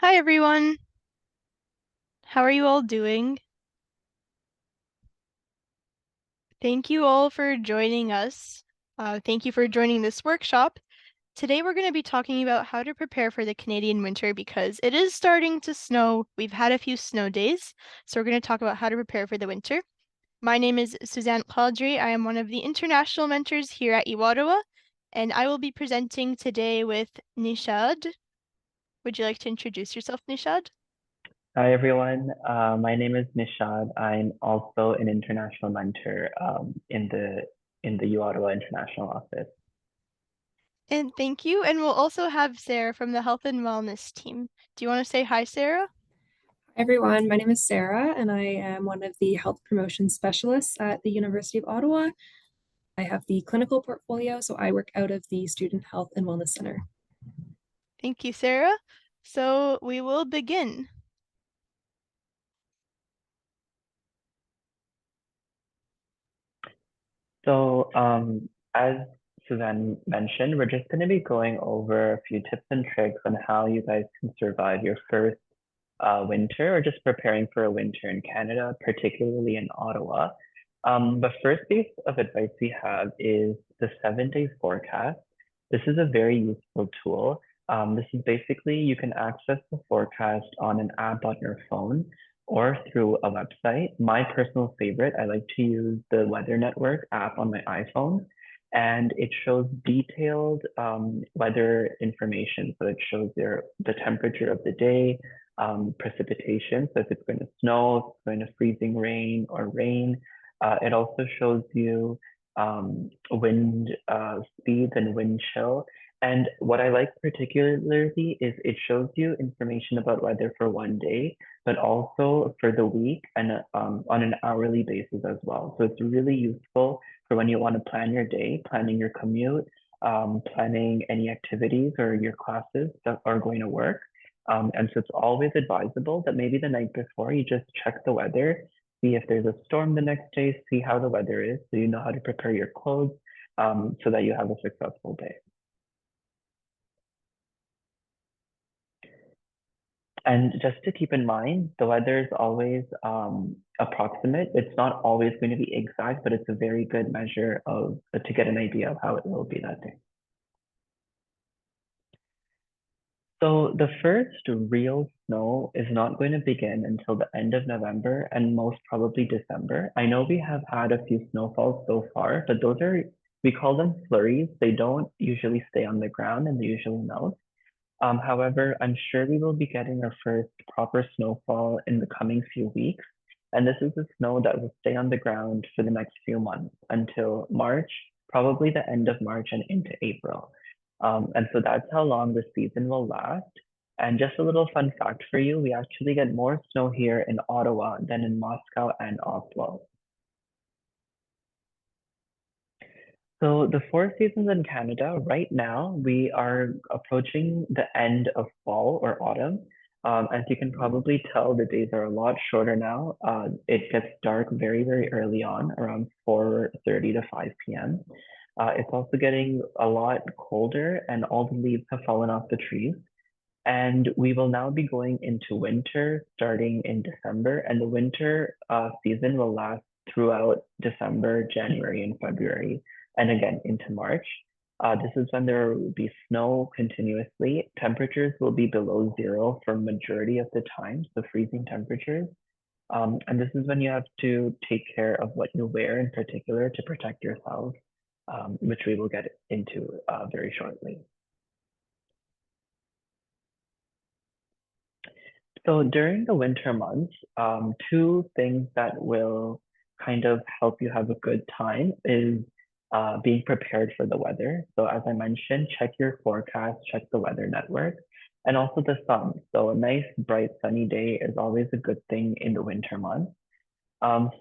Hi everyone. How are you all doing? Thank you all for joining us. Thank you for joining this workshop. Today we're going to be talking about how to prepare for the Canadian winter because it is starting to snow. We've had a few snow days, so we're going to talk about how to prepare for the winter. My name is Suzanne Caudry. I am one of the international mentors here at Iwarawa, and I will be presenting today with Nishad. Would you like to introduce yourself, Nishad? Hi everyone. My name is Nishad. I'm also an international mentor in the Ottawa International Office. And thank you. And we'll also have Sarah from the Health and Wellness team. Do you want to say hi, Sarah? Hi everyone, my name is Sarah, and I am one of the health promotion specialists at the University of Ottawa. I have the clinical portfolio, so I work out of the Student Health and Wellness Center. Thank you, Sarah. So we will begin. So, as Suzanne mentioned, we're just going to be going over a few tips and tricks on how you guys can survive your first winter or just preparing for a winter in Canada, particularly in Ottawa. The first piece of advice we have is the 7 day forecast. This is a very useful tool. This is basically you can access the forecast on an app on your phone or through a website. My personal favorite, I like to use the Weather Network app on my iPhone, and it shows detailed weather information. So it shows the temperature of the day, precipitation. So if it's going to snow, if it's going to freezing rain or rain. It also shows you wind speeds and wind chill. And what I like particularly is it shows you information about weather for one day, but also for the week and on an hourly basis as well. So it's really useful for when you want to plan your day, planning your commute, planning any activities or your classes that are going to work. And so it's always advisable that maybe the night before you just check the weather, see if there's a storm the next day, see how the weather is, so you know how to prepare your clothes so that you have a successful day. And just to keep in mind, the weather is always approximate. It's not always going to be exact, but it's a very good measure of to get an idea of how it will be that day. So the first real snow is not going to begin until the end of November and most probably December. I know we have had a few snowfalls so far, but we call them flurries. They don't usually stay on the ground and they usually melt. However, I'm sure we will be getting our first proper snowfall in the coming few weeks. And this is the snow that will stay on the ground for the next few months until March, probably the end of March and into April. And so that's how long the season will last. And just a little fun fact for you, we actually get more snow here in Ottawa than in Moscow and Oslo. So the four seasons in Canada, right now, we are approaching the end of fall or autumn. As you can probably tell, the days are a lot shorter now. It gets dark very, very early on, around 4:30 to 5 p.m. It's also getting a lot colder and all the leaves have fallen off the trees. And we will now be going into winter starting in December, and the winter season will last throughout December, January, and February, and again into March. This is when there will be snow continuously. Temperatures will be below zero for majority of the time, so freezing temperatures. And this is when you have to take care of what you wear in particular to protect yourself, which we will get into very shortly. So during the winter months, two things that will kind of help you have a good time is being prepared for the weather. So as I mentioned, check your forecast, check the weather network, and also the sun. So a nice, bright, sunny day is always a good thing in the winter months.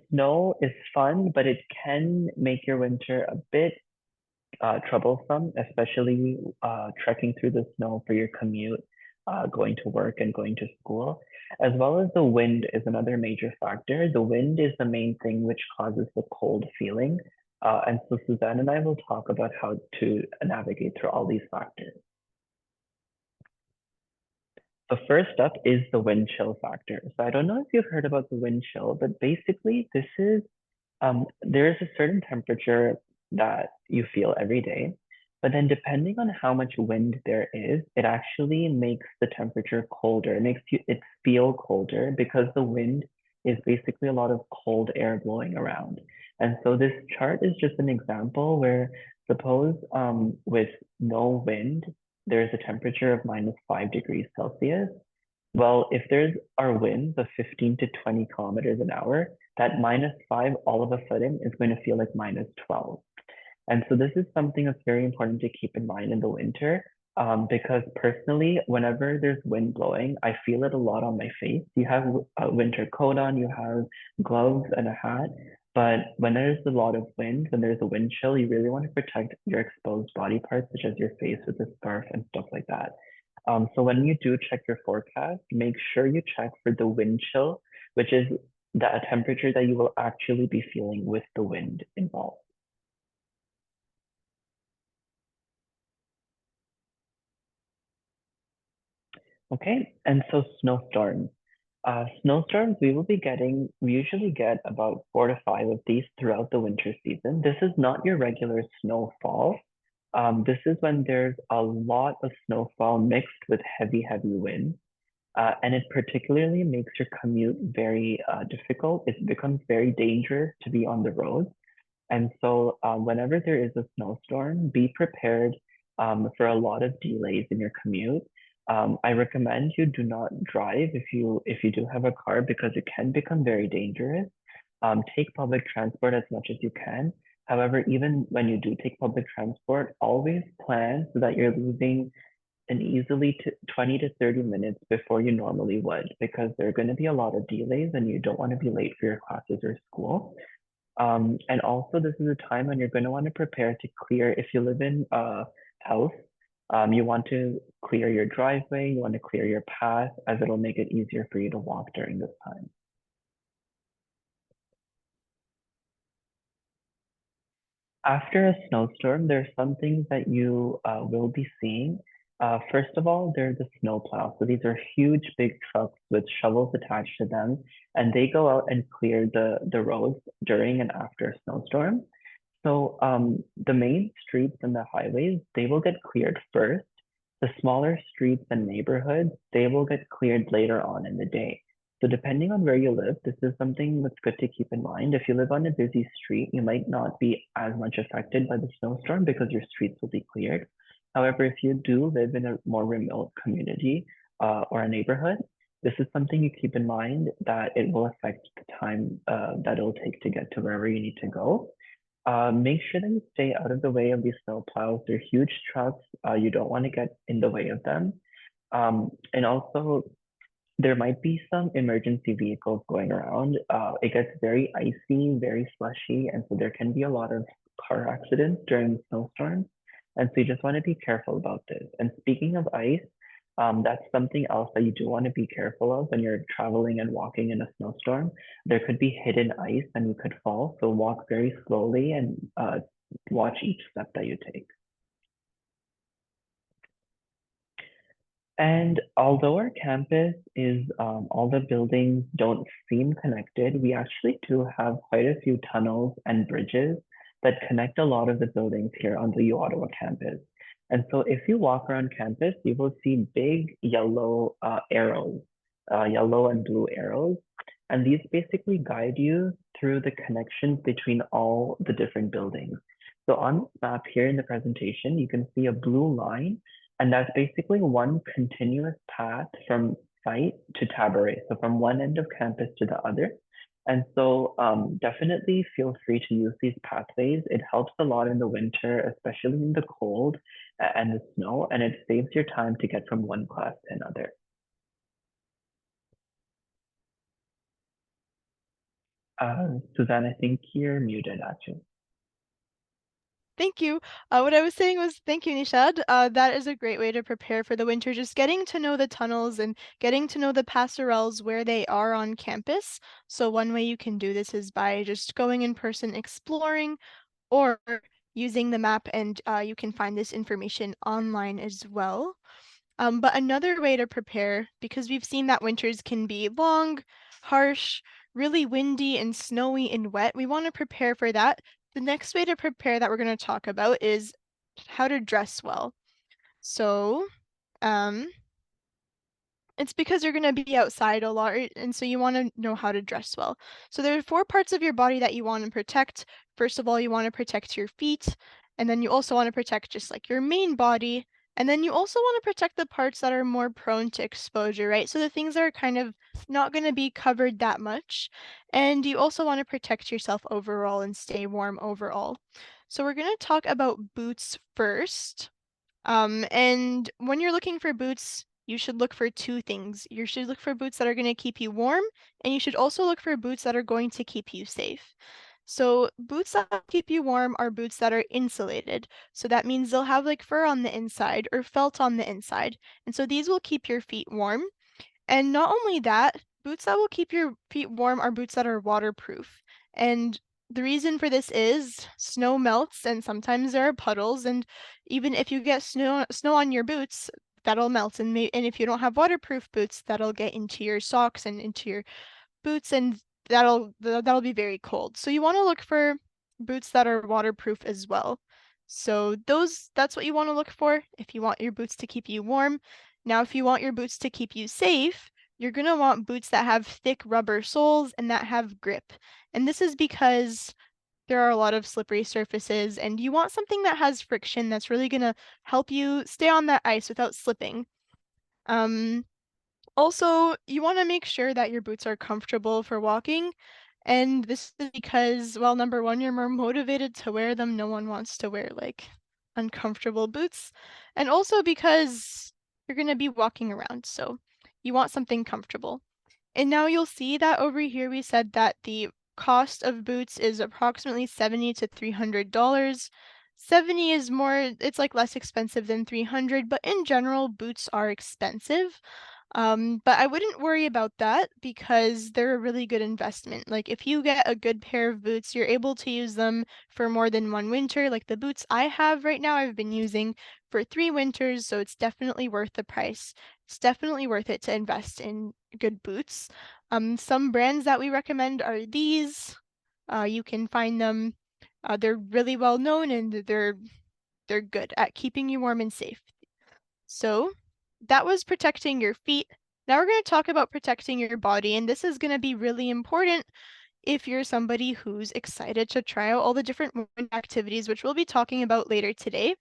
Snow is fun, but it can make your winter a bit troublesome, especially trekking through the snow for your commute, going to work and going to school, as well as the wind is another major factor. The wind is the main thing which causes the cold feeling. And so Suzanne and I will talk about how to navigate through all these factors. The first up is the wind chill factor. So I don't know if you've heard about the wind chill, but basically this is there is a certain temperature that you feel every day, but then depending on how much wind there is, it actually makes the temperature colder. It makes it feel colder because the wind is basically a lot of cold air blowing around. And so this chart is just an example where suppose with no wind, there's a temperature of -5 degrees Celsius. Well, if there's our winds of 15 to 20 kilometers an hour, that -5 all of a sudden is going to feel like -12. And so this is something that's very important to keep in mind in the winter, because personally, whenever there's wind blowing, I feel it a lot on my face. You have a winter coat on, you have gloves and a hat, but when there's a lot of wind, when there's a wind chill, you really want to protect your exposed body parts, such as your face with a scarf and stuff like that. So when you do check your forecast, make sure you check for the wind chill, which is the temperature that you will actually be feeling with the wind involved. Okay, and so snowstorms. Snowstorms, we usually get about 4 to 5 of these throughout the winter season. This is not your regular snowfall. This is when there's a lot of snowfall mixed with heavy wind. And it particularly makes your commute very difficult. It becomes very dangerous to be on the road. And so whenever there is a snowstorm, be prepared for a lot of delays in your commute. I recommend you do not drive if you do have a car because it can become very dangerous. Take public transport as much as you can. However, even when you do take public transport, always plan so that you're leaving an easily 20 to 30 minutes before you normally would, because there are going to be a lot of delays and you don't want to be late for your classes or school. And also, this is a time when you're going to want to prepare to clear, if you live in a house, you want to clear your driveway, you want to clear your path, as it'll make it easier for you to walk during this time. After a snowstorm, there are some things that you will be seeing. First of all, there's the snow plow. So these are huge, big trucks with shovels attached to them, and they go out and clear the roads during and after a snowstorm. So the main streets and the highways, they will get cleared first. The smaller streets and neighborhoods, they will get cleared later on in the day. So depending on where you live, this is something that's good to keep in mind. If you live on a busy street, you might not be as much affected by the snowstorm because your streets will be cleared. However, if you do live in a more remote community or a neighborhood, this is something you keep in mind that it will affect the time that it'll take to get to wherever you need to go. Make sure that you stay out of the way of these snow plows. They're huge trucks. You don't want to get in the way of them. And also, there might be some emergency vehicles going around. It gets very icy, very slushy, and so there can be a lot of car accidents during snowstorms. And so you just want to be careful about this. And speaking of ice, that's something else that you do want to be careful of when you're traveling and walking in a snowstorm. There could be hidden ice and you could fall. So walk very slowly and watch each step that you take. And although our campus is, all the buildings don't seem connected, we actually do have quite a few tunnels and bridges that connect a lot of the buildings here on the U Ottawa campus. And so if you walk around campus, you will see big yellow arrows, yellow and blue arrows. And these basically guide you through the connections between all the different buildings. So on this map here in the presentation, you can see a blue line, and that's basically one continuous path from site to Tabaret. So from one end of campus to the other. And so definitely feel free to use these pathways. It helps a lot in the winter, especially in the cold and the snow, and it saves your time to get from one class to another. Suzanne, I think you're muted actually. Thank you. What I was saying was thank you, Nishad. That is a great way to prepare for the winter, just getting to know the tunnels and getting to know the passerelles where they are on campus. So one way you can do this is by just going in person exploring or using the map, and you can find this information online as well. But another way to prepare, because we've seen that winters can be long, harsh, really windy and snowy and wet, we want to prepare for that. The next way to prepare that we're going to talk about is how to dress well. So, it's because you're going to be outside a lot, and so you want to know how to dress well. So there are 4 parts of your body that you want to protect. First of all, you want to protect your feet, and then you also want to protect just like your main body, and then you also want to protect the parts that are more prone to exposure, right? So the things that are kind of not going to be covered that much, and you also want to protect yourself overall and stay warm overall. So we're going to talk about boots first. And when you're looking for boots, you should look for 2 things. You should look for boots that are going to keep you warm, and you should also look for boots that are going to keep you safe. So boots that keep you warm are boots that are insulated. So that means they'll have like fur on the inside or felt on the inside. And so these will keep your feet warm. And not only that, boots that will keep your feet warm are boots that are waterproof. And the reason for this is snow melts and sometimes there are puddles, and even if you get snow on your boots, that'll melt, and if you don't have waterproof boots, that'll get into your socks and into your boots, and that'll be very cold. So you want to look for boots that are waterproof as well. So that's what you want to look for if you want your boots to keep you warm. Now, if you want your boots to keep you safe, you're going to want boots that have thick rubber soles and that have grip. And this is because there are a lot of slippery surfaces, and you want something that has friction that's really going to help you stay on that ice without slipping. Also, you want to make sure that your boots are comfortable for walking. And this is because, well, number one, you're more motivated to wear them. No one wants to wear like uncomfortable boots. And also because you're going to be walking around, so you want something comfortable. And now you'll see that over here we said that the cost of boots is approximately $70 to $300. 70 is more, it's like less expensive than 300, but in general, boots are expensive. But I wouldn't worry about that because they're a really good investment. Like if you get a good pair of boots, you're able to use them for more than one winter. Like the boots I have right now, I've been using for 3 winters, so it's definitely worth the price. It's definitely worth it to invest in good boots. Some brands that we recommend are these. You can find them. They're really well known and they're good at keeping you warm and safe. So that was protecting your feet. Now we're going to talk about protecting your body, and this is going to be really important if you're somebody who's excited to try out all the different wind activities, which we'll be talking about later today.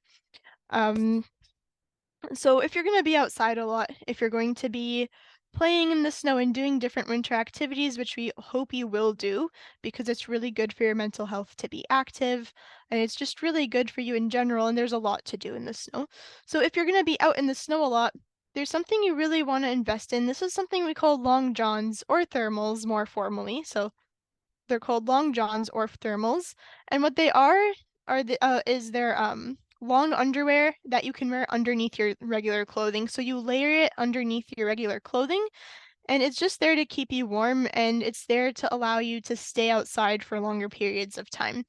So if you're going to be outside a lot, if you're going to be playing in the snow and doing different winter activities, which we hope you will do because it's really good for your mental health to be active, and it's just really good for you in general, and there's a lot to do in the snow. So if you're going to be out in the snow a lot, there's something you really want to invest in. This is something we call long johns or thermals more formally. So they're called long johns or thermals, and what they is they're long underwear that you can wear underneath your regular clothing. So you layer it underneath your regular clothing, and it's just there to keep you warm, and it's there to allow you to stay outside for longer periods of time.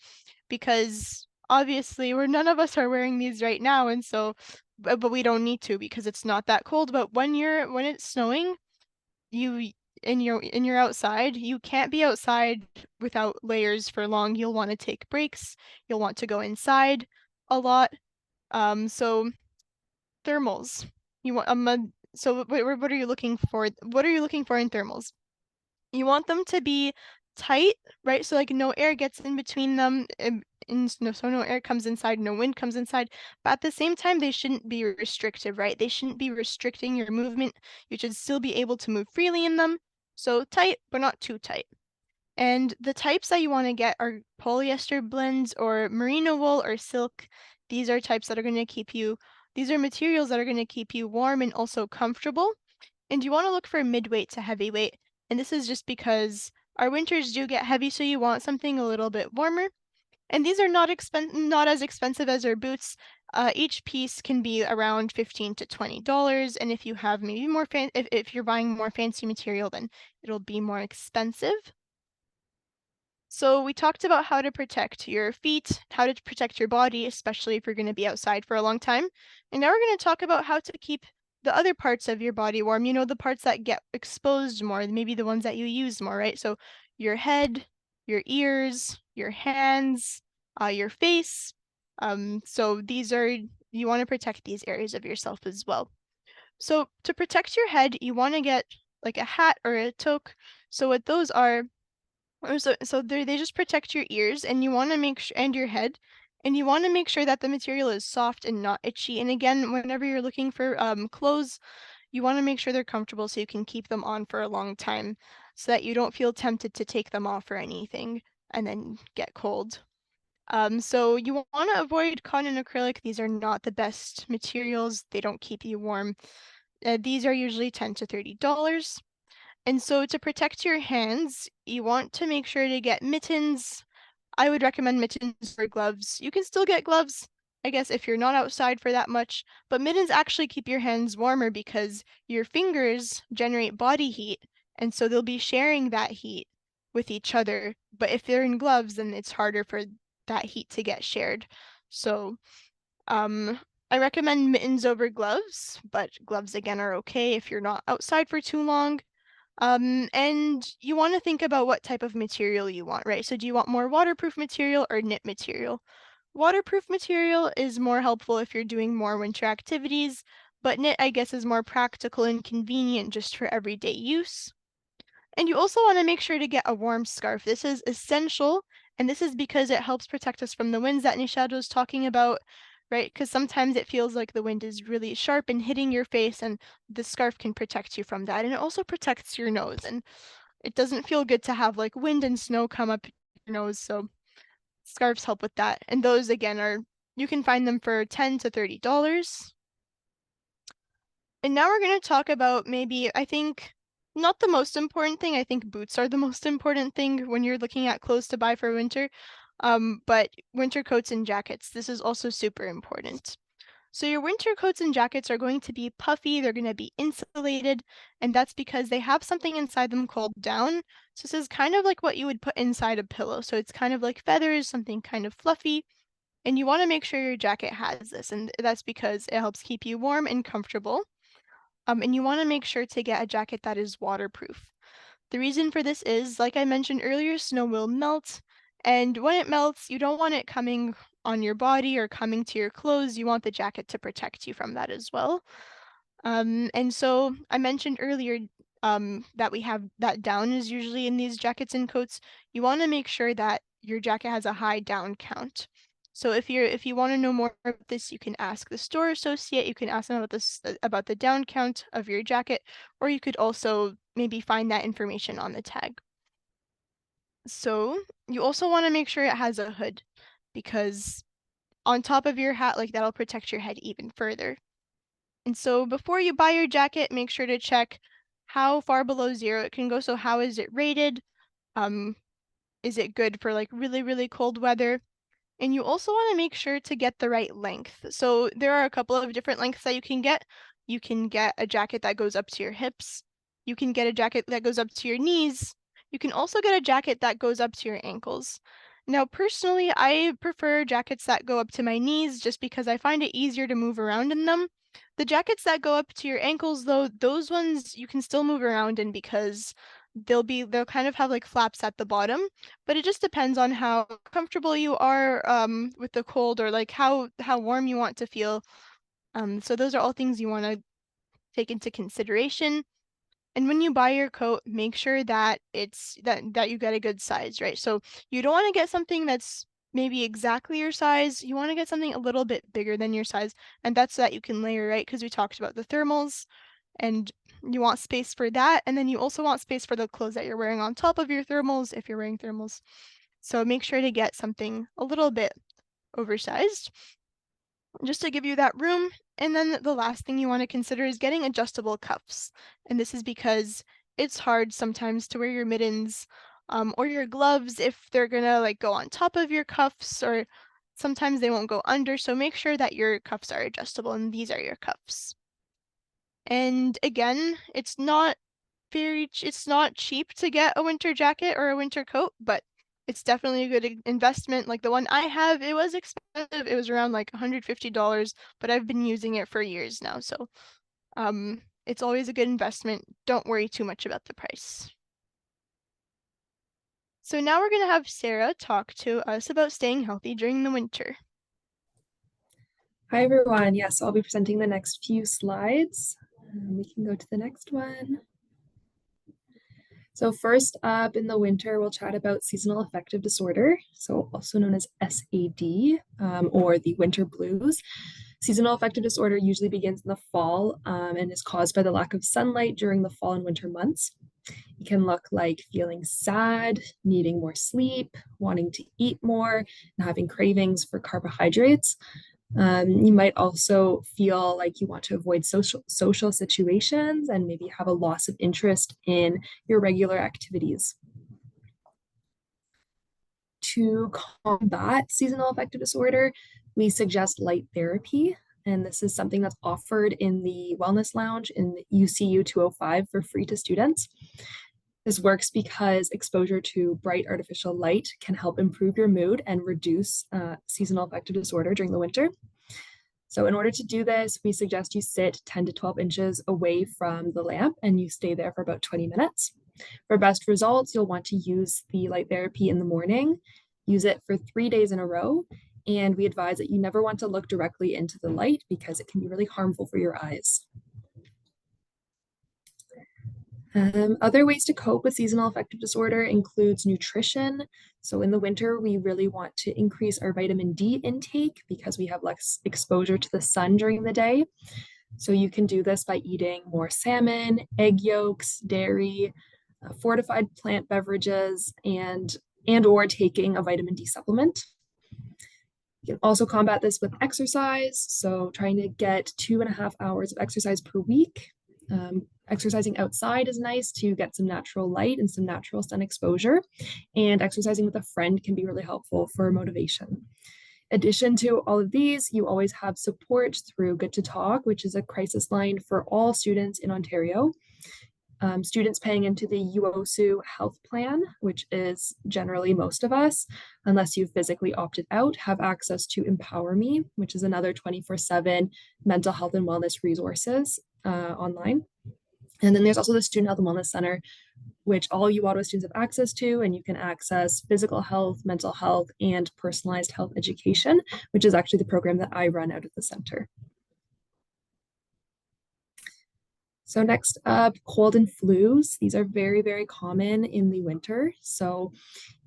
Because obviously, none of us are wearing these right now, and so but we don't need to because it's not that cold. But when it's snowing, you you're outside, you can't be outside without layers for long. You'll want to take breaks. You'll want to go inside a lot. So thermals. You want so what are you looking for? What are you looking for in thermals? You want them to be tight, right? So like no air gets in between them, so no air comes inside, no wind comes inside. But at the same time, they shouldn't be restrictive, right? They shouldn't be restricting your movement. You should still be able to move freely in them. So tight, but not too tight. And the types that you want to get are polyester blends or merino wool or silk. These are types that are going to these are materials that are going to keep you warm and also comfortable. And you want to look for mid-weight to heavyweight. And this is just because our winters do get heavy, so you want something a little bit warmer. And these are not as expensive as our boots. Each piece can be around $15 to $20. And if you have maybe more if you're buying more fancy material, then it'll be more expensive. So we talked about how to protect your feet, how to protect your body, especially if you're going to be outside for a long time. And now we're going to talk about how to keep the other parts of your body warm, you know, the parts that get exposed more, maybe the ones that you use more, right? So your head, your ears, your hands, your face. So these are, you want to protect these areas of yourself as well. So to protect your head, you want to get like a hat or a toque. So what those are, so they just protect your ears, and you want to make sure, and your head, and you want to make sure that the material is soft and not itchy. And again, whenever you're looking for clothes, you want to make sure they're comfortable so you can keep them on for a long time, so that you don't feel tempted to take them off or anything and then get cold. So you want to avoid cotton and acrylic. These are not the best materials. They don't keep you warm. These are usually $10 to $30. And so to protect your hands, you want to make sure to get mittens. I would recommend mittens or gloves. You can still get gloves, I guess, if you're not outside for that much, but mittens actually keep your hands warmer because your fingers generate body heat, and so they'll be sharing that heat with each other. But if they're in gloves, then it's harder for that heat to get shared. So I recommend mittens over gloves, but gloves again are okay if you're not outside for too long. And you want to think about what type of material you want, right? So do you want more waterproof material or knit material? Waterproof material is more helpful if you're doing more winter activities, but knit, I guess, is more practical and convenient just for everyday use. And you also want to make sure to get a warm scarf. This is essential, and this is because it helps protect us from the winds that Nishad was talking about, right? Because sometimes it feels like the wind is really sharp and hitting your face, and the scarf can protect you from that. And it also protects your nose, and it doesn't feel good to have like wind and snow come up your nose, so scarves help with that. And those again are, you can find them for $10 to $30. And now we're going to talk about maybe, I think, not the most important thing. I think boots are the most important thing when you're looking at clothes to buy for winter. But winter coats and jackets, this is also super important. So your winter coats and jackets are going to be puffy, they're going to be insulated, and that's because they have something inside them called down. So this is kind of like what you would put inside a pillow. So it's kind of like feathers, something kind of fluffy, and you want to make sure your jacket has this, and that's because it helps keep you warm and comfortable. And you want to make sure to get a jacket that is waterproof. The reason for this is, like I mentioned earlier, snow will melt, and when it melts, you don't want it coming on your body or coming to your clothes. You want the jacket to protect you from that as well. And so I mentioned earlier that we have that down is usually in these jackets and coats. You want to make sure that your jacket has a high down count. So if you want to know more about this, you can ask the store associate, you can ask them about this about the down count of your jacket, or you could also maybe find that information on the tag. So you also want to make sure it has a hood, because on top of your hat, like that'll protect your head even further. And so before you buy your jacket, make sure to check how far below zero it can go. So how is it rated? Is it good for like really, really cold weather? And you also want to make sure to get the right length. So there are a couple of different lengths that you can get. You can get a jacket that goes up to your hips. You can get a jacket that goes up to your knees. You can also get a jacket that goes up to your ankles. Now, personally, I prefer jackets that go up to my knees just because I find it easier to move around in them. The jackets that go up to your ankles, though, those ones you can still move around in because they'll kind of have like flaps at the bottom, but it just depends on how comfortable you are with the cold, or like how warm you want to feel. So those are all things you want to take into consideration. And when you buy your coat, make sure that it's that you get a good size, right? So you don't want to get something that's maybe exactly your size. You want to get something a little bit bigger than your size, and that's so that you can layer, right? Because we talked about the thermals, and you want space for that, and then you also want space for the clothes that you're wearing on top of your thermals if you're wearing thermals. So make sure to get something a little bit oversized just to give you that room. And then the last thing you want to consider is getting adjustable cuffs. And this is because it's hard sometimes to wear your mittens or your gloves if they're gonna like go on top of your cuffs, or sometimes they won't go under. So make sure that your cuffs are adjustable, and these are your cuffs. And again, it's not cheap to get a winter jacket or a winter coat, but it's definitely a good investment. Like the one I have, it was expensive. It was around like $150, but I've been using it for years now. So It's always a good investment. Don't worry too much about the price. So now we're going to have Sarah talk to us about staying healthy during the winter. Hi, everyone. Yes, I'll be presenting the next few slides. We can go to the next one. So first up in the winter, we'll chat about seasonal affective disorder, so also known as SAD, or the winter blues. Seasonal affective disorder usually begins in the fall and is caused by the lack of sunlight during the fall and winter months. It can look like feeling sad, needing more sleep, wanting to eat more, and having cravings for carbohydrates. You might also feel like you want to avoid social situations and maybe have a loss of interest in your regular activities. To combat seasonal affective disorder, we suggest light therapy. And this is something that's offered in the Wellness Lounge in UCU 205 for free to students. This works because exposure to bright artificial light can help improve your mood and reduce seasonal affective disorder during the winter. So in order to do this, we suggest you sit 10 to 12 inches away from the lamp and you stay there for about 20 minutes. For best results, you'll want to use the light therapy in the morning, use it for 3 days in a row, and we advise that you never want to look directly into the light because it can be really harmful for your eyes. Other ways to cope with seasonal affective disorder includes nutrition. So in the winter, we really want to increase our vitamin D intake because we have less exposure to the sun during the day. So you can do this by eating more salmon, egg yolks, dairy, fortified plant beverages, and or taking a vitamin D supplement. You can also combat this with exercise. So trying to get 2.5 hours of exercise per week. Exercising outside is nice to get some natural light and some natural sun exposure. And exercising with a friend can be really helpful for motivation. In addition to all of these, you always have support through Good to Talk, which is a crisis line for all students in Ontario. Students paying into the UOSU health plan, which is generally most of us, unless you've physically opted out, have access to Empower Me, which is another 24/7 mental health and wellness resources online. And then there's also the Student Health and Wellness Center, which all U Ottawa students have access to, and you can access physical health, mental health, and personalized health education, which is actually the program that I run out of the center. So next up, cold and flus. These are very, very common in the winter. So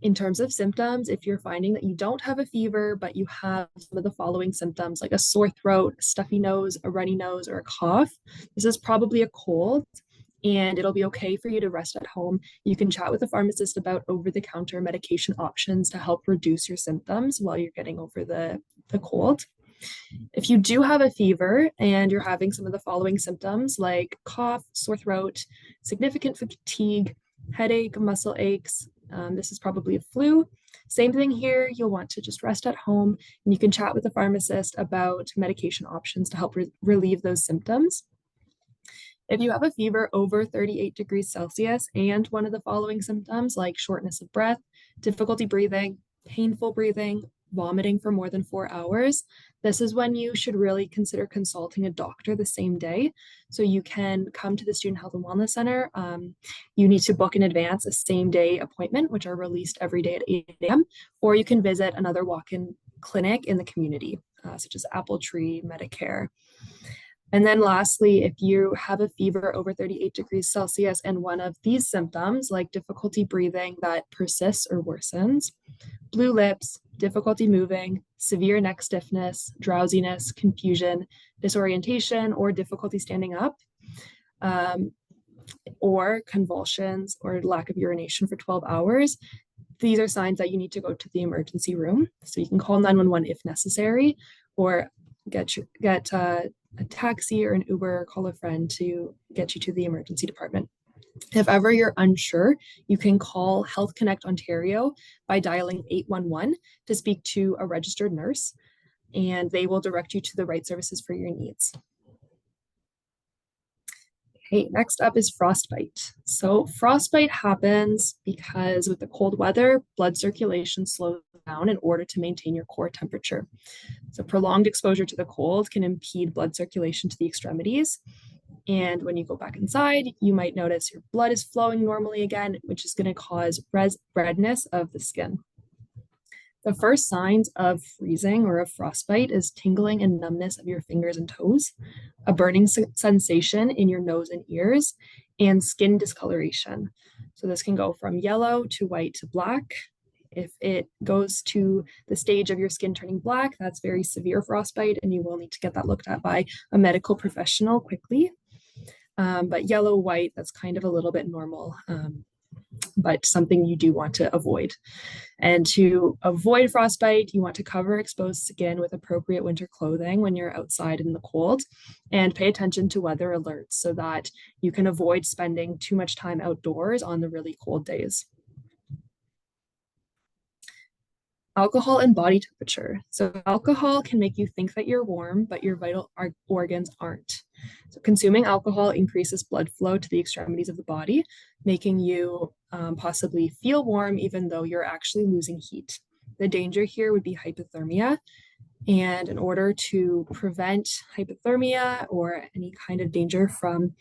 in terms of symptoms, if you're finding that you don't have a fever, but you have some of the following symptoms, like a sore throat, a stuffy nose, a runny nose, or a cough, this is probably a cold. And it'll be okay for you to rest at home. You can chat with a pharmacist about over-the-counter medication options to help reduce your symptoms while you're getting over the cold. If you do have a fever and you're having some of the following symptoms like cough, sore throat, significant fatigue, headache, muscle aches, this is probably a flu. Same thing here, you'll want to just rest at home and you can chat with a pharmacist about medication options to help relieve those symptoms. If you have a fever over 38 degrees Celsius and one of the following symptoms like shortness of breath, difficulty breathing, painful breathing, vomiting for more than 4 hours, this is when you should really consider consulting a doctor the same day. So you can come to the Student Health and Wellness Center. You need to book in advance a same day appointment, which are released every day at 8 a.m. Or you can visit another walk-in clinic in the community, such as Apple Tree, Medicare. And then lastly, if you have a fever over 38 degrees Celsius and one of these symptoms, like difficulty breathing that persists or worsens, blue lips, difficulty moving, severe neck stiffness, drowsiness, confusion, disorientation, or difficulty standing up, or convulsions or lack of urination for 12 hours, these are signs that you need to go to the emergency room. So you can call 911 if necessary, or get a taxi or an Uber, or call a friend to get you to the emergency department. If ever you're unsure, you can call Health Connect Ontario by dialing 811 to speak to a registered nurse, and they will direct you to the right services for your needs. Okay, next up is frostbite. So frostbite happens because with the cold weather, blood circulation slows down in order to maintain your core temperature. So prolonged exposure to the cold can impede blood circulation to the extremities. And when you go back inside, you might notice your blood is flowing normally again, which is going to cause redness of the skin. The first signs of freezing or of frostbite is tingling and numbness of your fingers and toes, a burning sensation in your nose and ears, and skin discoloration. So this can go from yellow to white to black. If it goes to the stage of your skin turning black, that's very severe frostbite, and you will need to get that looked at by a medical professional quickly. But yellow, white, that's kind of a little bit normal, but something you do want to avoid. And to avoid frostbite, you want to cover exposed skin with appropriate winter clothing when you're outside in the cold, and pay attention to weather alerts so that you can avoid spending too much time outdoors on the really cold days. Alcohol and body temperature. So alcohol can make you think that you're warm, but your vital organs aren't. So consuming alcohol increases blood flow to the extremities of the body, making you possibly feel warm even though you're actually losing heat. The danger here would be hypothermia. And in order to prevent hypothermia or any kind of danger from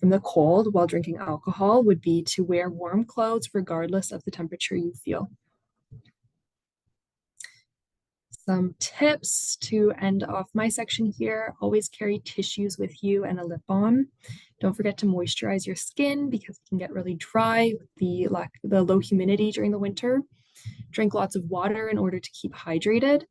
the cold while drinking alcohol would be to wear warm clothes regardless of the temperature you feel. Some tips to end off my section here. Always carry tissues with you and a lip balm. Don't forget to moisturize your skin because it can get really dry with the low humidity during the winter. Drink lots of water in order to keep hydrated.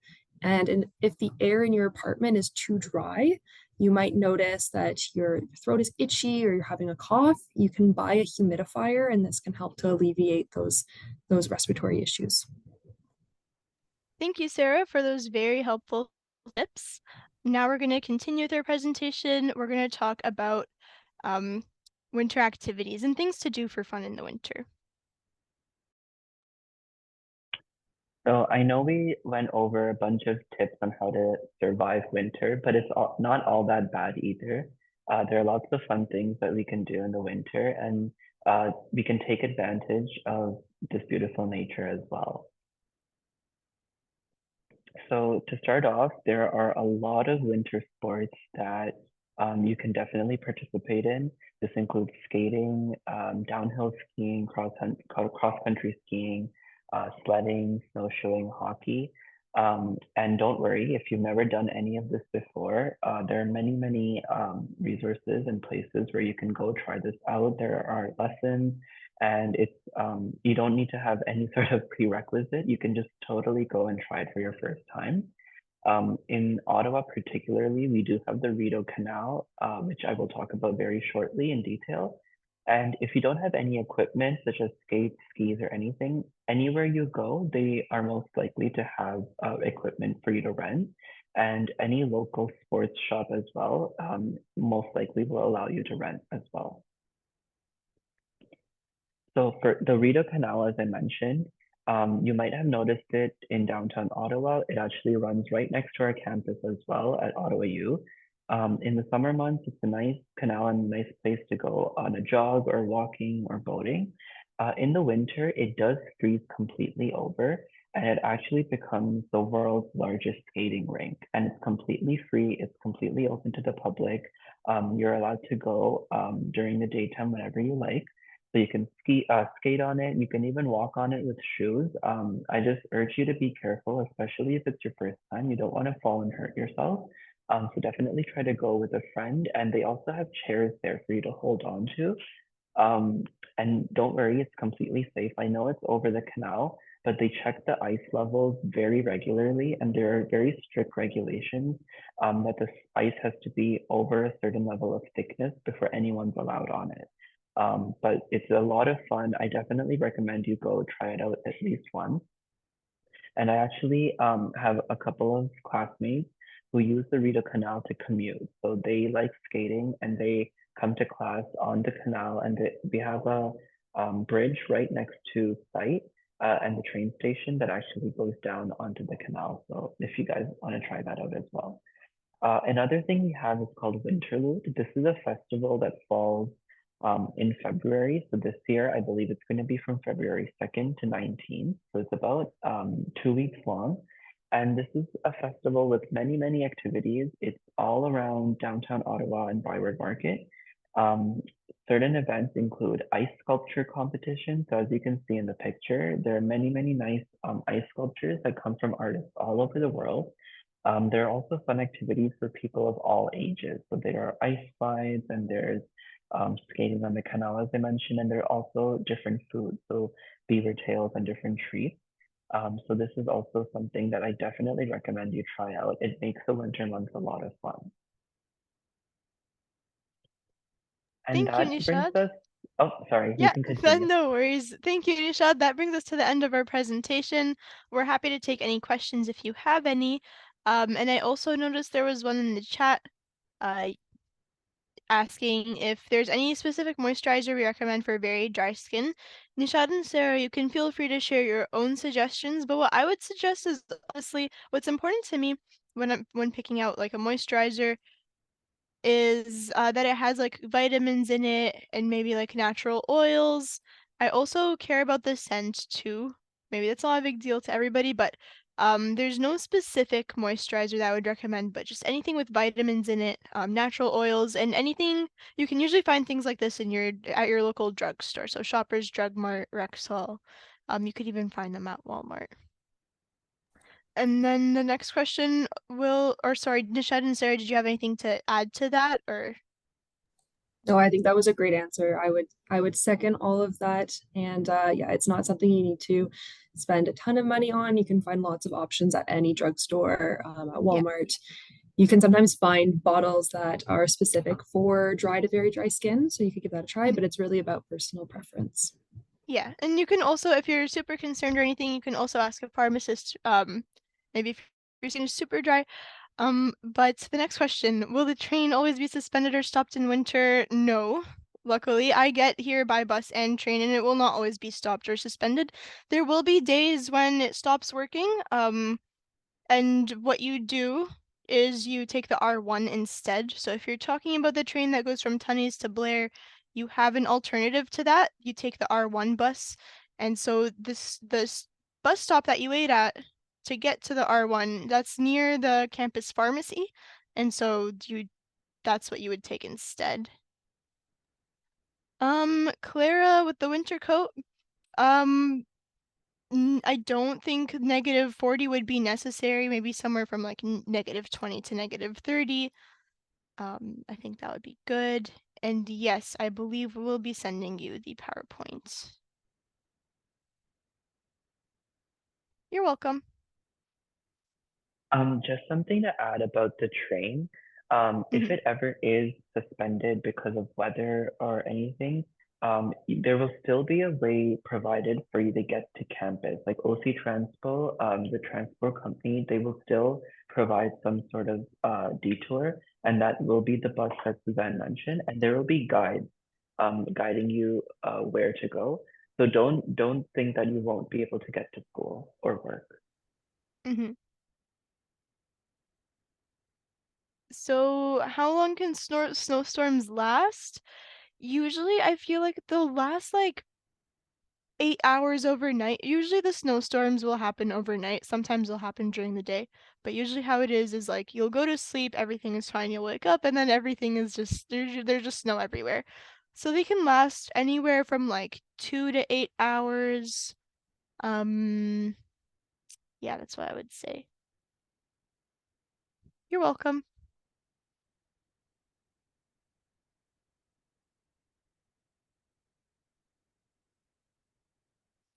And if the air in your apartment is too dry, you might notice that your throat is itchy or you're having a cough. You can buy a humidifier, and this can help to alleviate those respiratory issues. Thank you, Sarah, for those very helpful tips. Now we're going to continue with our presentation. We're going to talk about winter activities and things to do for fun in the winter. So I know we went over a bunch of tips on how to survive winter, but it's not all that bad either. There are lots of fun things that we can do in the winter, and we can take advantage of this beautiful nature as well. So to start off, there are a lot of winter sports that you can definitely participate in. This includes skating, downhill skiing, cross-country skiing, sledding, snowshoeing, hockey. And don't worry, if you've never done any of this before, there are many, many resources and places where you can go try this out. There are lessons, and it's you don't need to have any sort of prerequisite. You can just totally go and try it for your first time. In Ottawa particularly, we do have the Rideau Canal, which I will talk about very shortly in detail. And if you don't have any equipment such as skates, skis, or anything, anywhere you go, they are most likely to have equipment for you to rent. And any local sports shop as well, most likely will allow you to rent as well. So for the Rideau Canal, as I mentioned, you might have noticed it in downtown Ottawa. It actually runs right next to our campus as well at Ottawa U. In the summer months, it's a nice canal and a nice place to go on a jog or walking or boating. In the winter, it does freeze completely over, and it actually becomes the world's largest skating rink. And it's completely free. It's completely open to the public. You're allowed to go during the daytime whenever you like. So you can skate on it. You can even walk on it with shoes. I just urge you to be careful, especially if it's your first time. You don't want to fall and hurt yourself. So definitely try to go with a friend. And they also have chairs there for you to hold on to. And don't worry, it's completely safe. I know it's over the canal, but they check the ice levels very regularly, and there are very strict regulations that the ice has to be over a certain level of thickness before anyone's allowed on it. But it's a lot of fun. I definitely recommend you go try it out at least once. And I actually have a couple of classmates who use the Rideau Canal to commute. So they like skating and they come to class on the canal, and we have a bridge right next to site and the train station that actually goes down onto the canal. So if you guys want to try that out as well. Another thing we have is called Winterlude. This is a festival that falls in February. So this year, I believe it's going to be from February 2nd to 19th. So it's about 2 weeks long. And this is a festival with many, many activities. It's all around downtown Ottawa and Byward Market. Um, Certain events include ice sculpture competition. So as you can see in the picture, there are many, many nice ice sculptures that come from artists all over the world. There are also fun activities for people of all ages. So there are ice slides and there's skating on the canal, as I mentioned, and there are also different foods. So beaver tails and different treats. So this is also something that I definitely recommend you try out. It makes the winter months a lot of fun. And Thank you, that brings Nishad. us, oh, sorry, you Yeah, can continue. no worries. Thank you, Nishad. That brings us to the end of our presentation. We're happy to take any questions if you have any. And I also noticed there was one in the chat uh, asking if there's any specific moisturizer we recommend for very dry skin. Nishad and Sarah, you can feel free to share your own suggestions, but what I would suggest is honestly what's important to me when picking out like a moisturizer is that it has like vitamins in it and maybe like natural oils. I also care about the scent too. Maybe that's not a big deal to everybody, but there's no specific moisturizer that I would recommend, but just anything with vitamins in it, natural oils, and anything you can usually find things like this in your at your local drugstore. So Shoppers Drug Mart, Rexall. You could even find them at Walmart. And then the next question or sorry, Nishad and Sarah, did you have anything to add to that or? No, I think that was a great answer. I would second all of that. And yeah, it's not something you need to spend a ton of money on. You can find lots of options at any drugstore, at Yeah. Walmart. You can sometimes find bottles that are specific for dry to very dry skin, so you could give that a try, but it's really about personal preference. Yeah, and you can also, if you're super concerned or anything, you can also ask a pharmacist, maybe if your skin is super dry. But the next question, will the train always be suspended or stopped in winter? No. Luckily, I get here by bus and train, and it will not always be stopped or suspended. There will be days when it stops working, and what you do is you take the R1 instead. So if you're talking about the train that goes from Tunney's to Blair, you have an alternative to that. You take the R1 bus. And so this bus stop that you wait at to get to the R1, that's near the campus pharmacy. And so that's what you would take instead. Clara with the winter coat. Um, I don't think -40 would be necessary. Maybe somewhere from like -20 to -30. I think that would be good. And yes, I believe we'll be sending you the PowerPoint. You're welcome. Just something to add about the train. If Mhm. it ever is suspended because of weather or anything, there will still be a way provided for you to get to campus. Like OC Transpo, the transport company, they will still provide some sort of detour, and that will be the bus that Suzanne mentioned, and there will be guides guiding you where to go. So don't think that you won't be able to get to school or work. Mhm. So how long can snowstorms last? Usually I feel like they'll last like 8 hours overnight. Usually the snowstorms will happen overnight. Sometimes they'll happen during the day. But usually how it is like you'll go to sleep, everything is fine, you'll wake up, and then everything is just there's just snow everywhere. So they can last anywhere from like 2 to 8 hours. Um, yeah, that's what I would say. You're welcome.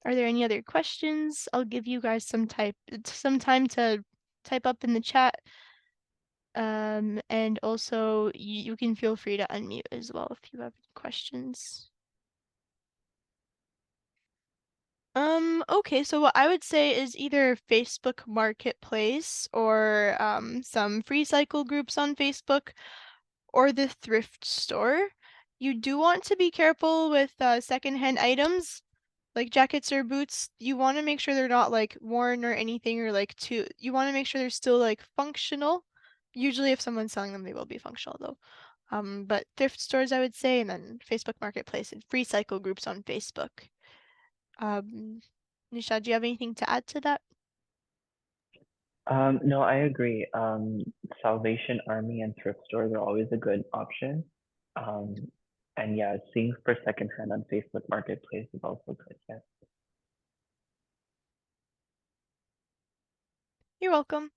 Are there any other questions? I'll give you guys some time to type up in the chat. And also you can feel free to unmute as well if you have questions. Okay, so what I would say is either Facebook Marketplace or some free cycle groups on Facebook or the thrift store. You do want to be careful with secondhand items like jackets or boots. You want to make sure they're not like worn or anything or like too, you want to make sure they're still like functional. Usually if someone's selling them, they will be functional though. But thrift stores, I would say, and then Facebook Marketplace and free cycle groups on Facebook. Um, Nisha, do you have anything to add to that? No, I agree. Salvation Army and thrift stores are always a good option. Um, and yeah, seeing for secondhand on Facebook Marketplace is also good. Yes. You're welcome.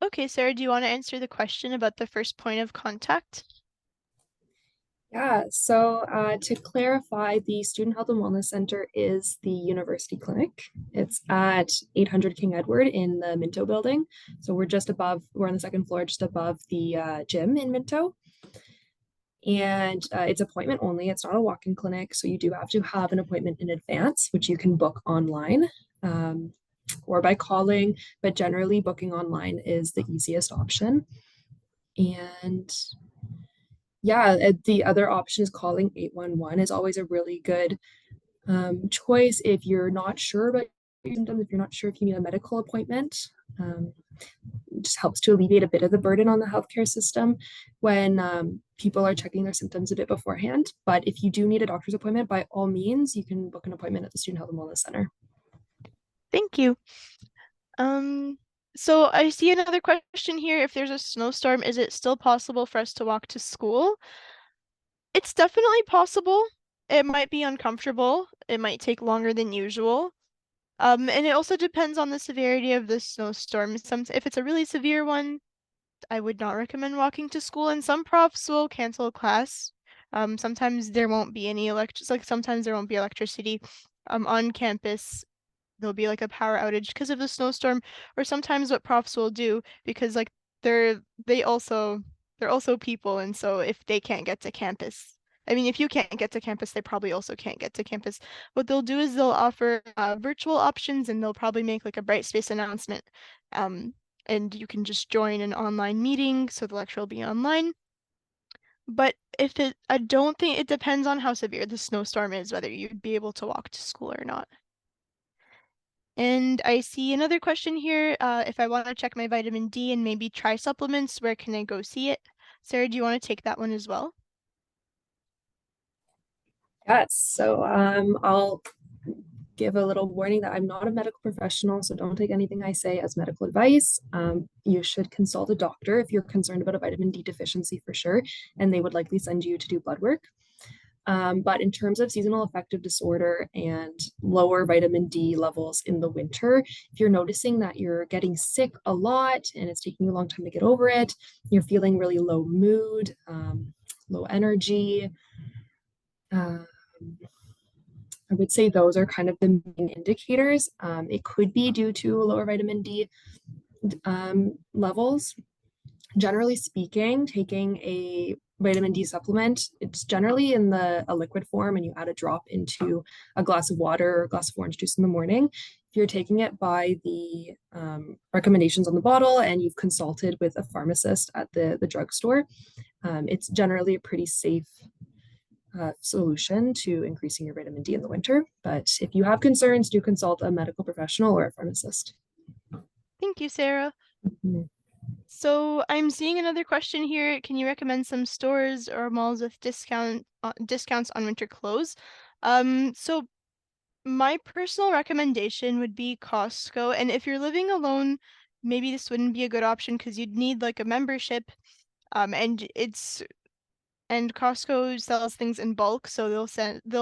Okay, Sarah, do you want to answer the question about the first point of contact? Yeah, so to clarify, the Student Health and Wellness Center is the university clinic. It's at 800 King Edward in the Minto building. So we're on the second floor, just above the gym in Minto. And it's appointment only. It's not a walk-in clinic. So you do have to have an appointment in advance, which you can book online or by calling. But generally, booking online is the easiest option. And yeah, the other option is calling 811 is always a really good choice if you're not sure about your symptoms, if you're not sure if you need a medical appointment. Um, it just helps to alleviate a bit of the burden on the healthcare system when people are checking their symptoms a bit beforehand. But if you do need a doctor's appointment, by all means, you can book an appointment at the Student Health and Wellness Center. Thank you. Um, so I see another question here. If there's a snowstorm, is it still possible for us to walk to school? It's definitely possible. It might be uncomfortable. It might take longer than usual. And it also depends on the severity of the snowstorm. If it's a really severe one, I would not recommend walking to school, and some profs will cancel class. Sometimes there won't be any sometimes there won't be electricity on campus. There'll be like a power outage because of the snowstorm, or sometimes what profs will do, because like they're they also they're also people, and so if they can't get to campus, I mean, if you can't get to campus, they probably also can't get to campus. What they'll do is they'll offer virtual options, and they'll probably make like a bright space announcement. Um, and you can just join an online meeting, so the lecture will be online. But I don't think it depends on how severe the snowstorm is, whether you'd be able to walk to school or not. And I see another question here. If I want to check my vitamin D and maybe try supplements, where can I go see it? Sarah, do you want to take that one as well? Yes, so I'll give a little warning that I'm not a medical professional, so don't take anything I say as medical advice. You should consult a doctor if you're concerned about a vitamin D deficiency for sure, and they would likely send you to do blood work. But in terms of seasonal affective disorder and lower vitamin D levels in the winter, if you're noticing that you're getting sick a lot and it's taking you a long time to get over it, you're feeling really low mood, low energy, um, I would say those are kind of the main indicators. It could be due to lower vitamin D levels. Generally speaking, taking a vitamin D supplement, it's generally in a liquid form, and you add a drop into a glass of water or a glass of orange juice in the morning. If you're taking it by the recommendations on the bottle and you've consulted with a pharmacist at the drugstore, it's generally a pretty safe solution to increasing your vitamin D in the winter. But if you have concerns, do consult a medical professional or a pharmacist. Thank you, Sarah. Mhm. So I'm seeing another question here. Can you recommend some stores or malls with discounts on winter clothes? So my personal recommendation would be Costco. And if you're living alone, maybe this wouldn't be a good option because you'd need like a membership. And Costco sells things in bulk, so they'll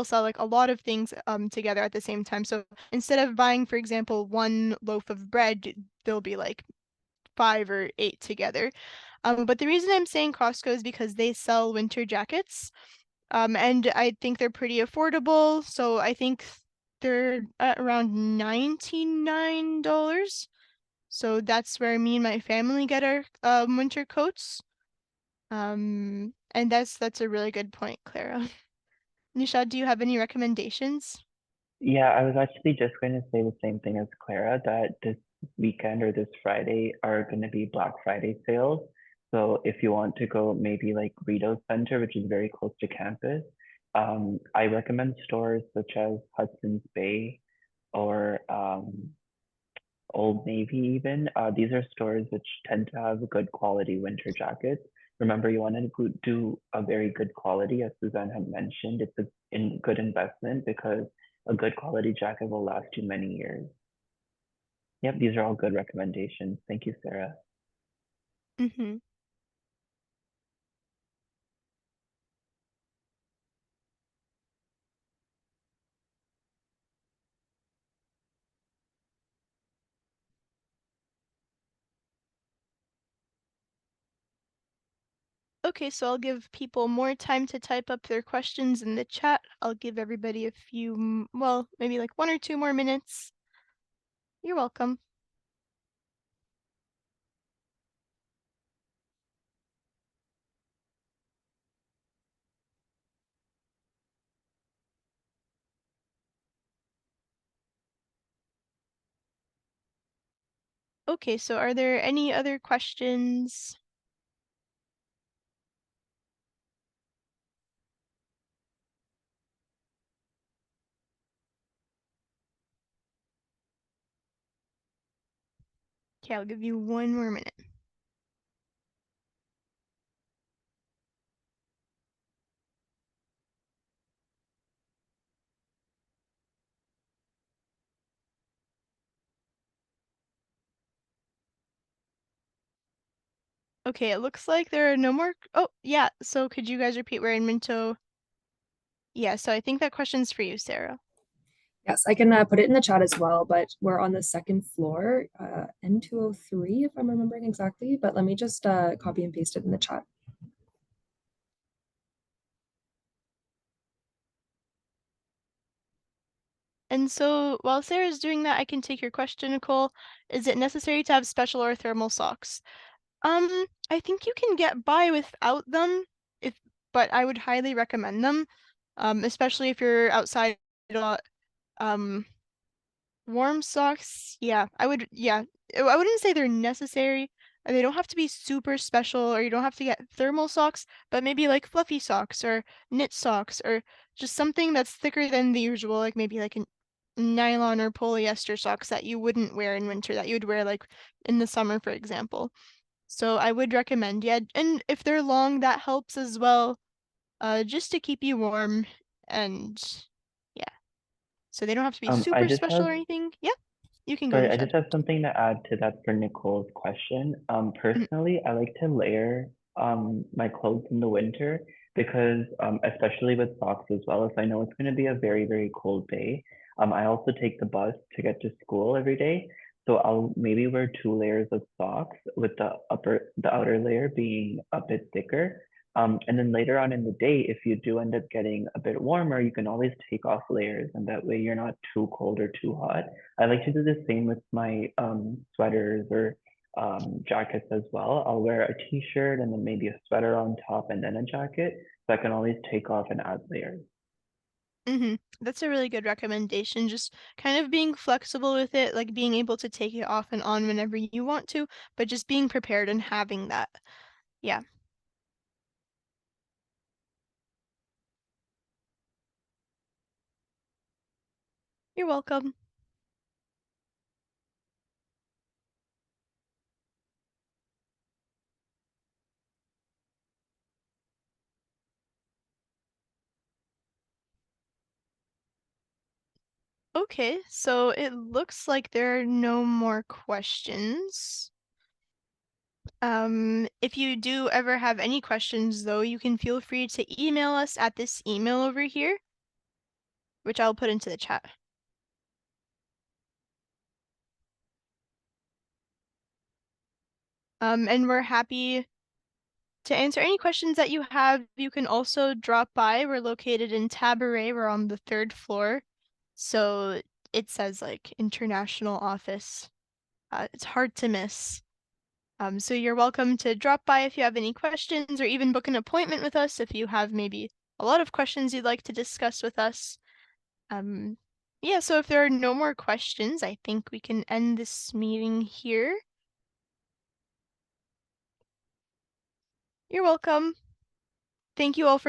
sell like a lot of things together at the same time. So instead of buying, for example, one loaf of bread, there'll be like 5 or 8 together. But the reason I'm saying Costco is because they sell winter jackets. And I think they're pretty affordable. So I think they're at around $99. So that's where me and my family get our winter coats. And that's a really good point, Clara. Nisha, do you have any recommendations? Yeah, I was actually just going to say the same thing as Clara, that this weekend or this Friday are going to be Black Friday sales. So if you want to go maybe like Rideau Center, which is very close to campus, I recommend stores such as Hudson's Bay or Old Navy even. These are stores which tend to have good quality winter jackets. Remember, you want to do a very good quality, as Suzanne had mentioned. It's a good investment because a good quality jacket will last you many years. Yep, these are all good recommendations. Thank you, Sarah. Mm-hmm. Okay, so I'll give people more time to type up their questions in the chat. I'll give everybody a few, well, maybe like 1 or 2 more minutes. You're welcome. Okay, so are there any other questions? Okay, I'll give you 1 more minute. Okay, it looks like there are no more. Oh, yeah. So could you guys repeat where in Minto? Yeah, so I think that question's for you, Sarah. Yes, I can put it in the chat as well, but we're on the second floor, N203, if I'm remembering exactly. But let me just copy and paste it in the chat. And so while Sarah's doing that, I can take your question, Nicole. Is it necessary to have special or thermal socks? I think you can get by without them, but I would highly recommend them, especially if you're outside a lot. Warm socks, yeah, I wouldn't say they're necessary. They don't have to be super special, or you don't have to get thermal socks, but maybe like fluffy socks or knit socks or just something that's thicker than the usual, like maybe like a nylon or polyester socks that you wouldn't wear in winter, that you would wear like in the summer, for example. So I would recommend, yeah, and if they're long, that helps as well, just to keep you warm and yeah. So they don't have to be I super just special have or anything. Yeah, you can go, Sorry, I Nisha. just have something to add to that for Nicole's question. Mhm. Personally, I like to layer my clothes in the winter because especially with socks as well, if I know it's going to be a very, very cold day. I also take the bus to get to school every day. So I'll maybe wear 2 layers of socks with the outer layer being a bit thicker. And then later on in the day, if you do end up getting a bit warmer, you can always take off layers, and that way you're not too cold or too hot. I like to do the same with my sweaters or jackets as well. I'll wear a t-shirt and then maybe a sweater on top and then a jacket, so I can always take off and add layers. That's a really good recommendation. Just kind of being flexible with it, like being able to take it off and on whenever you want to, but just being prepared and having that. Yeah, you're welcome. Okay, so it looks like there are no more questions. If you do ever have any questions, though, you can feel free to email us at this email over here, which I'll put into the chat. And we're happy to answer any questions that you have. You can also drop by. We're located in Tabaret. We're on the 3rd floor. So it says like international office. It's hard to miss. So you're welcome to drop by if you have any questions, or even book an appointment with us if you have maybe a lot of questions you'd like to discuss with us. Yeah, so if there are no more questions, I think we can end this meeting here. You're welcome. Thank you all for